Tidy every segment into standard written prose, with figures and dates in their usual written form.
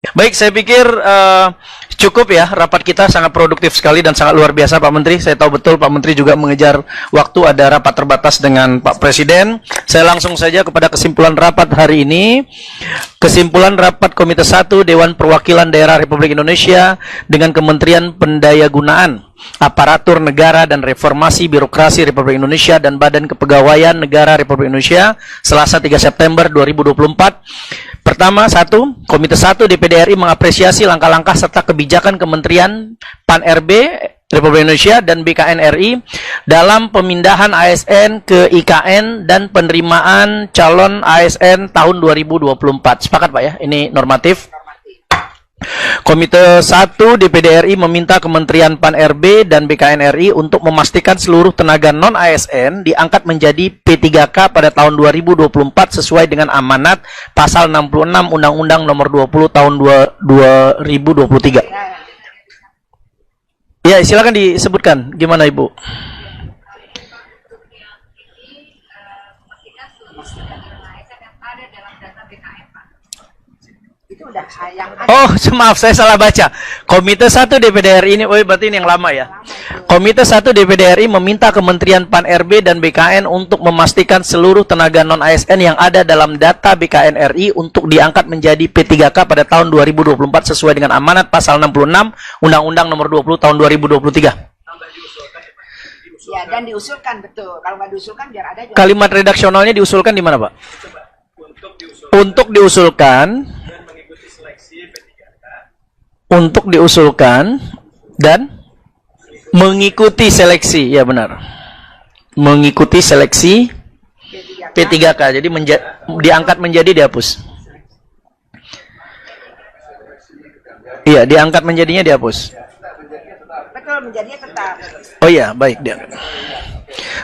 Baik, saya pikir cukup ya, rapat kita sangat produktif sekali dan sangat luar biasa Pak Menteri. Saya tahu betul Pak Menteri juga mengejar waktu, ada rapat terbatas dengan Pak Presiden. Saya langsung saja kepada kesimpulan rapat hari ini. Kesimpulan rapat Komite 1 Dewan Perwakilan Daerah Republik Indonesia dengan Kementerian Pendayagunaan Aparatur Negara dan Reformasi Birokrasi Republik Indonesia dan Badan Kepegawaian Negara Republik Indonesia Selasa 3 September 2024. Pertama, Komite 1 DPD RI mengapresiasi langkah-langkah serta kebijakan Kementerian PAN-RB Republik Indonesia dan BKN RI dalam pemindahan ASN ke IKN dan penerimaan calon ASN tahun 2024. Sepakat Pak ya? Ini normatif. Komite 1 DPD RI meminta Kementerian PAN-RB dan BKN RI untuk memastikan seluruh tenaga non-ASN diangkat menjadi P3K pada tahun 2024 sesuai dengan amanat pasal 66 Undang-Undang Nomor 20 Tahun 2023. Ya, silakan disebutkan. Gimana Ibu? Oh, maaf, saya salah baca. Komite 1 DPD RI ini, oh berarti ini yang lama ya. Komite 1 DPD RI meminta Kementerian PAN-RB dan BKN untuk memastikan seluruh tenaga non-ASN yang ada dalam data BKN RI untuk diangkat menjadi P3K pada tahun 2024 sesuai dengan amanat pasal 66 Undang-Undang Nomor 20 Tahun 2023. Ya, dan diusulkan, betul. Kalau nggak diusulkan biar ada juga. Kalimat redaksionalnya diusulkan di mana, Pak? Untuk diusulkan dan mengikuti seleksi, ya benar. Mengikuti seleksi P3K. Jadi diangkat menjadi dihapus. Iya, diangkat menjadinya dihapus. Betul, menjadinya tetap. Oh iya, baik dia.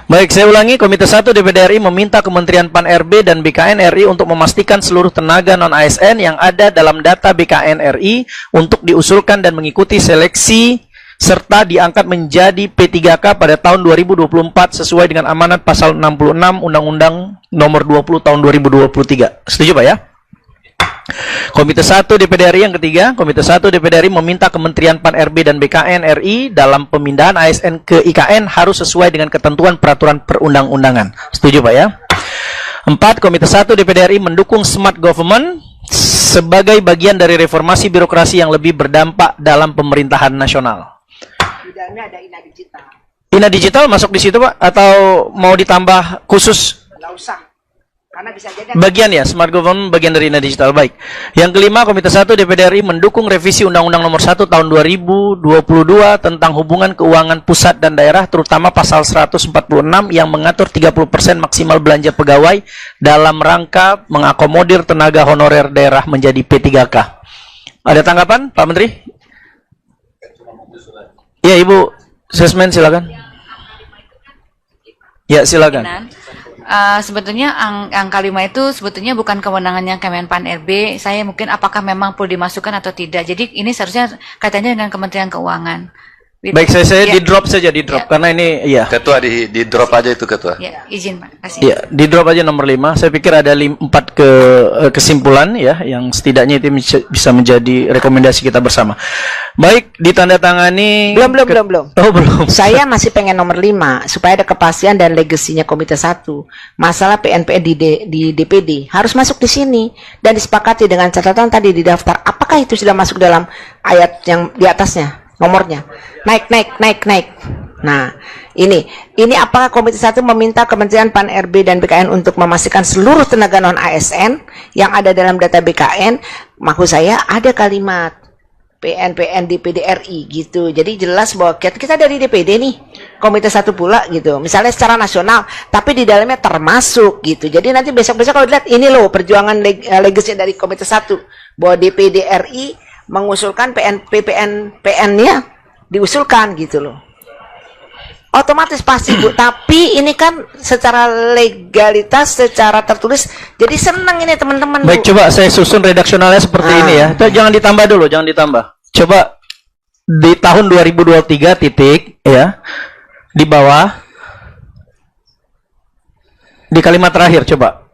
Baik, saya ulangi. Komite 1 DPD RI meminta Kementerian PAN-RB dan BKN RI untuk memastikan seluruh tenaga non-ASN yang ada dalam data BKN RI untuk diusulkan dan mengikuti seleksi serta diangkat menjadi P3K pada tahun 2024 sesuai dengan amanat pasal 66 Undang-Undang Nomor 20 Tahun 2023. Setuju Pak ya? Komite 1 DPD RI yang ketiga, Komite 1 DPD RI meminta Kementerian PAN-RB dan BKN RI dalam pemindahan ASN ke IKN harus sesuai dengan ketentuan peraturan perundang-undangan. Setuju Pak ya? 4. Komite 1 DPD RI mendukung smart government sebagai bagian dari reformasi birokrasi yang lebih berdampak dalam pemerintahan nasional. Di dalamnya ada INA Digital. INA Digital masuk di situ Pak? Atau mau ditambah khusus? Nggak usah. Karena bisa jadi bagian ya, smart government bagian dari INA Digital. Baik. Yang kelima, Komite 1 DPD RI mendukung revisi Undang-Undang Nomor 1 Tahun 2022 tentang hubungan keuangan pusat dan daerah, terutama pasal 146 yang mengatur 30% maksimal belanja pegawai dalam rangka mengakomodir tenaga honorer daerah menjadi P3K. Ada tanggapan, Pak Menteri? Ya, Ibu Sesmen silakan. Ya, silakan. Sebetulnya angka 5 itu sebetulnya bukan kewenangannya Kemenpan RB. Saya mungkin apakah memang perlu dimasukkan atau tidak. Jadi ini seharusnya kaitannya dengan Kementerian Keuangan. Baik, saya di drop saja, di drop karena ini ya. Ketua di drop aja itu Ketua. Ya, izin Pak. Kasih. Ya, di drop aja nomor 5. Saya pikir ada 4 kesimpulan ya yang setidaknya itu bisa menjadi rekomendasi kita bersama. Baik, ditandatangani. Belum. Oh, belum. Saya masih pengen nomor 5 supaya ada kepastian dan legasinya Komite 1. Masalah PNPN di DPD harus masuk di sini dan disepakati dengan catatan tadi di daftar. Apakah itu sudah masuk dalam ayat yang di atasnya? Nomornya naik. Nah, ini apakah Komite 1 meminta Kementerian PAN-RB dan BKN untuk memastikan seluruh tenaga non ASN yang ada dalam data BKN? Maksud saya ada kalimat PNPN DPD RI gitu. Jadi jelas bahwa kita dari DPD nih, Komite 1 pula gitu. Misalnya secara nasional, tapi di dalamnya termasuk gitu. Jadi nanti besok-besok kalau dilihat ini loh perjuangan legasi dari Komite 1 bahwa DPD RI mengusulkan PN-nya diusulkan gitu loh. Otomatis pasti Bu, tapi ini kan secara legalitas, secara tertulis, jadi senang ini teman-teman. Baik, coba saya susun redaksionalnya seperti ini ya. Itu jangan ditambah dulu, jangan ditambah. Coba di tahun 2023 titik ya, di bawah, di kalimat terakhir coba.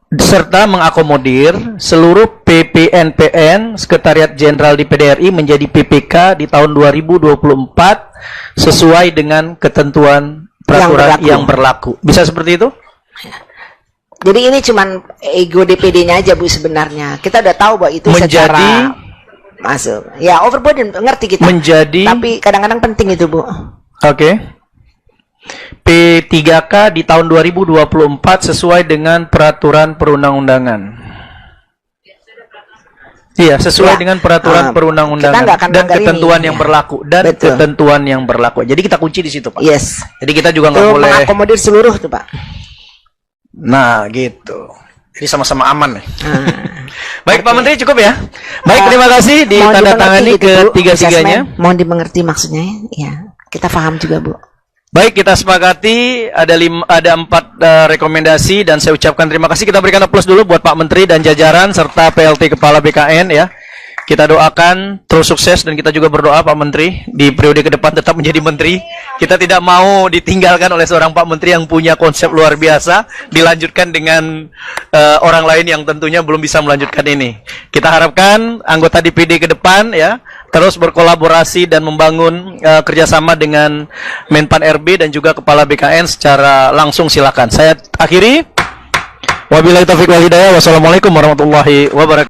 serta mengakomodir seluruh PPNPN Sekretariat Jenderal di PDRI menjadi PPK di tahun 2024 sesuai dengan ketentuan peraturan yang berlaku. Bisa seperti itu? Jadi ini cuman ego DPD-nya aja Bu sebenarnya. Kita udah tahu bahwa itu Menjadi secara masuk. Ya overburden ngerti kita. Menjadi Tapi kadang-kadang penting itu Bu. Oke. P3K di tahun 2024 sesuai dengan peraturan perundang-undangan. Iya, sesuai dengan peraturan perundang-undangan dan ketentuan yang berlaku ketentuan yang berlaku. Jadi kita kunci di situ, Pak. Yes. Jadi kita juga nggak boleh mengakomodir seluruh tuh, Pak. Nah, gitu. Jadi sama-sama aman nih. Baik, Pak Menteri cukup ya. Baik, terima kasih ditandatangani ketiga-tiganya. Mohon dimengerti maksudnya ya. Kita paham juga, Bu. Baik, kita sepakati ada 4 rekomendasi dan saya ucapkan terima kasih. Kita berikan aplaus dulu buat Pak Menteri dan jajaran serta PLT Kepala BKN ya. Kita doakan terus sukses dan kita juga berdoa Pak Menteri di periode ke depan tetap menjadi menteri. Kita tidak mau ditinggalkan oleh seorang Pak Menteri yang punya konsep luar biasa dilanjutkan dengan orang lain yang tentunya belum bisa melanjutkan ini. Kita harapkan anggota DPD ke depan ya terus berkolaborasi dan membangun kerjasama dengan Menpan RB dan juga Kepala BKN secara langsung. Silakan. Saya akhiri. Wabillahi taufiq wal hidayah. Wassalamualaikum warahmatullahi wabarakatuh.